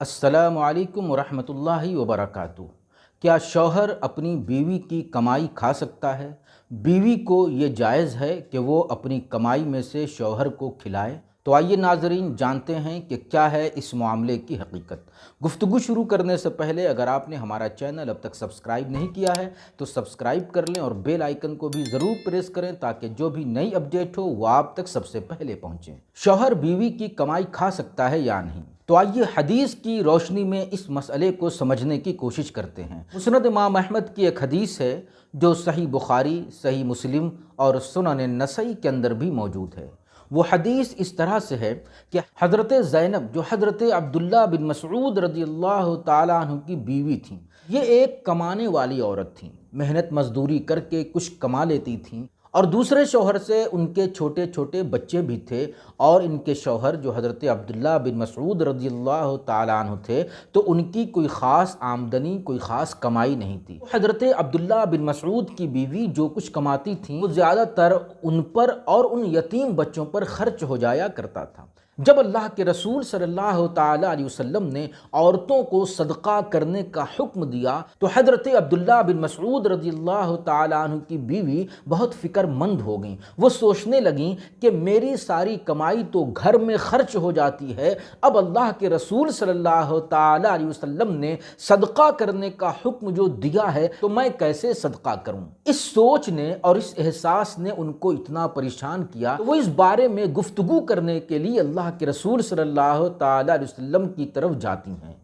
السلام علیکم ورحمۃ اللہ وبرکاتہ۔ کیا شوہر اپنی بیوی کی کمائی کھا سکتا ہے؟ بیوی کو یہ جائز ہے کہ وہ اپنی کمائی میں سے شوہر کو کھلائے؟ تو آئیے ناظرین جانتے ہیں کہ کیا ہے اس معاملے کی حقیقت۔ گفتگو شروع کرنے سے پہلے اگر آپ نے ہمارا چینل اب تک سبسکرائب نہیں کیا ہے تو سبسکرائب کر لیں اور بیل آئیکن کو بھی ضرور پریس کریں تاکہ جو بھی نئی اپڈیٹ ہو وہ آپ تک سب سے پہلے پہنچیں۔ شوہر بیوی کی کمائی کھا سکتا ہے یا نہیں؟ تو آئیے حدیث کی روشنی میں اس مسئلے کو سمجھنے کی کوشش کرتے ہیں۔ مسند امام احمد کی ایک حدیث ہے جو صحیح بخاری، صحیح مسلم اور سنن نسائی کے اندر بھی موجود ہے۔ وہ حدیث اس طرح سے ہے کہ حضرت زینب جو حضرت عبداللہ بن مسعود رضی اللہ تعالیٰ عنہ کی بیوی تھیں، یہ ایک کمانے والی عورت تھیں، محنت مزدوری کر کے کچھ کما لیتی تھیں، اور دوسرے شوہر سے ان کے چھوٹے چھوٹے بچے بھی تھے، اور ان کے شوہر جو حضرت عبداللہ بن مسعود رضی اللہ تعالیٰ عنہ تھے تو ان کی کوئی خاص آمدنی، کوئی خاص کمائی نہیں تھی۔ حضرت عبداللہ بن مسعود کی بیوی جو کچھ کماتی تھیں وہ زیادہ تر ان پر اور ان یتیم بچوں پر خرچ ہو جایا کرتا تھا۔ جب اللہ کے رسول صلی اللہ تعالیٰ علیہ وسلم نے عورتوں کو صدقہ کرنے کا حکم دیا تو حضرت عبداللہ بن مسعود رضی اللہ تعالیٰ عنہ کی بیوی بہت فکر مند ہو گئیں۔ وہ سوچنے لگیں کہ میری ساری کمائی تو گھر میں خرچ ہو جاتی ہے، اب اللہ کے رسول صلی اللہ تعالیٰ علیہ وسلم نے صدقہ کرنے کا حکم جو دیا ہے تو میں کیسے صدقہ کروں؟ اس سوچ نے اور اس احساس نے ان کو اتنا پریشان کیا کہ وہ اس بارے میں گفتگو کرنے کے لیے اللہ کے رسول صلی اللہ تعالیٰ علیہ وسلم کی طرف جاتی ہیں۔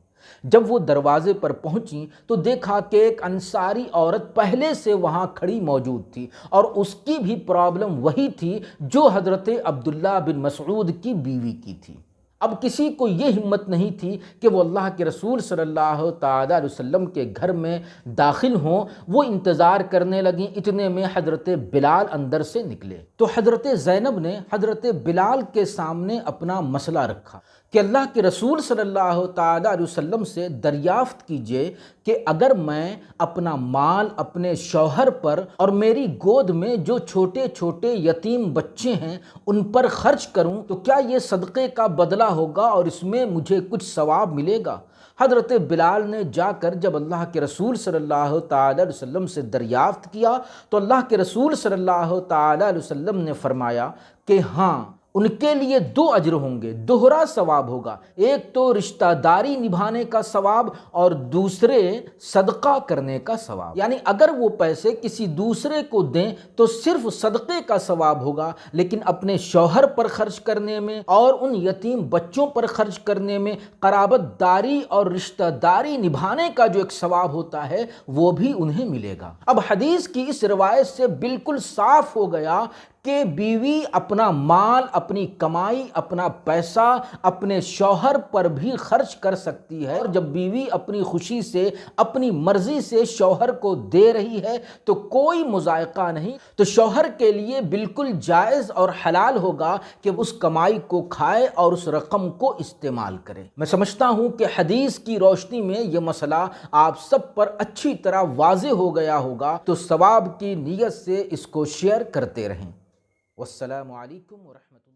جب وہ دروازے پر پہنچیں تو دیکھا کہ ایک انصاری عورت پہلے سے وہاں کھڑی موجود تھی، اور اس کی بھی پرابلم وہی تھی جو حضرت عبداللہ بن مسعود کی بیوی کی تھی۔ اب کسی کو یہ ہمت نہیں تھی کہ وہ اللہ کے رسول صلی اللہ تعالیٰ علیہ وسلم کے گھر میں داخل ہوں۔ وہ انتظار کرنے لگیں، اتنے میں حضرت بلال اندر سے نکلے تو حضرت زینب نے حضرت بلال کے سامنے اپنا مسئلہ رکھا کہ اللہ کے رسول صلی اللہ تعالیٰ علیہ وسلم سے دریافت کیجئے کہ اگر میں اپنا مال اپنے شوہر پر اور میری گود میں جو چھوٹے چھوٹے یتیم بچے ہیں ان پر خرچ کروں تو کیا یہ صدقے کا بدلہ ہوگا اور اس میں مجھے کچھ ثواب ملے گا؟ حضرت بلال نے جا کر جب اللہ کے رسول صلی اللہ تعالیٰ علیہ وسلم سے دریافت کیا تو اللہ کے رسول صلی اللہ تعالیٰ علیہ وسلم نے فرمایا کہ ہاں، ان کے لیے 2 اجر ہوں گے، دوہرا ثواب ہوگا، ایک تو رشتہ داری نبھانے کا ثواب اور دوسرے صدقہ کرنے کا ثواب۔ یعنی اگر وہ پیسے کسی دوسرے کو دیں تو صرف صدقے کا ثواب ہوگا، لیکن اپنے شوہر پر خرچ کرنے میں اور ان یتیم بچوں پر خرچ کرنے میں قرابت داری اور رشتہ داری نبھانے کا جو ایک ثواب ہوتا ہے وہ بھی انہیں ملے گا۔ اب حدیث کی اس روایت سے بالکل صاف ہو گیا کہ بیوی اپنا مال، اپنی کمائی، اپنا پیسہ اپنے شوہر پر بھی خرچ کر سکتی ہے، اور جب بیوی اپنی خوشی سے اپنی مرضی سے شوہر کو دے رہی ہے تو کوئی مضائقہ نہیں، تو شوہر کے لیے بالکل جائز اور حلال ہوگا کہ اس کمائی کو کھائے اور اس رقم کو استعمال کرے۔ میں سمجھتا ہوں کہ حدیث کی روشنی میں یہ مسئلہ آپ سب پر اچھی طرح واضح ہو گیا ہوگا، تو ثواب کی نیت سے اس کو شیئر کرتے رہیں۔ والسلام علیکم ورحمۃ اللہ۔